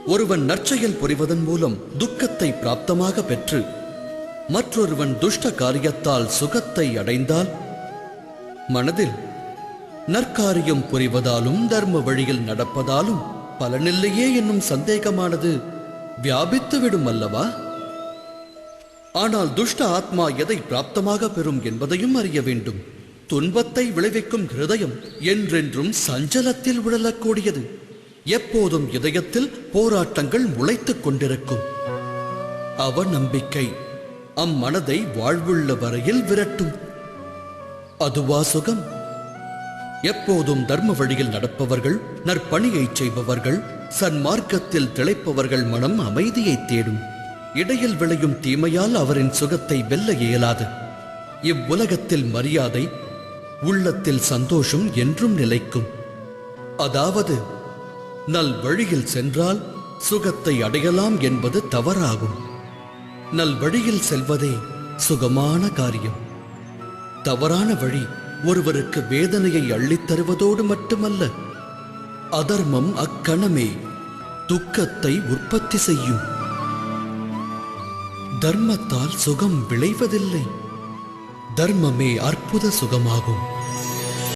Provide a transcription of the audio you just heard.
ஒருவன் நற்செயல் புரிவதன் மூலம் துக்கத்தை பிராப்தமாக பெற்று மற்றொருவன் துஷ்ட காரியத்தால் சுகத்தை அடைந்தால் மனதில் நற்காரியம் புரிவதாலும் தர்ம வழியில் நடப்பதாலும் பலனில்லையே என்னும் சந்தேகமானது வியாபித்துவிடும் அல்லவா? ஆனால் துஷ்ட ஆத்மா எதை பிராப்தமாக பெறும் என்பதையும் அறிய வேண்டும். துன்பத்தை விளைவிக்கும் ஹிருதயம் என்றென்றும் சஞ்சலத்தில் உழலக்கூடியது. எப்போதும் இதயத்தில் போராட்டங்கள் முளைத்துக் கொண்டிருக்கும். அவநம்பிக்கை அம்மனதை வாழ்வுள்ள வரையில் விரட்டும். அதுவா சுகம்? எப்போதும் தர்ம வழியில் நடப்பவர்கள், நற்பணியை செய்பவர்கள், சன்மார்க்கத்தில் திளைப்பவர்கள் மனம் அமைதியை தேடும். இடையில் விளையும் தீமையால் அவரின் சுகத்தை வெல்ல இயலாது. இவ்வுலகத்தில் மரியாதை, உள்ளத்தில் சந்தோஷம் என்றும் நிலைக்கும். அதாவது நல் வழியில் சென்றால் சுகத்தை அடையலாம் என்பது தவறாகும். நல் வழியில் செல்வதே சுகமான காரியம். தவறான வழி ஒருவருக்கு வேதனையை அள்ளித் தருவதோடு மட்டுமல்ல, அதர்மம் அக்கணமே துக்கத்தை உற்பத்தி செய்யும். தர்மத்தால் சுகம் விளைவதில்லை. தர்மமே அற்புத சுகமாகும்.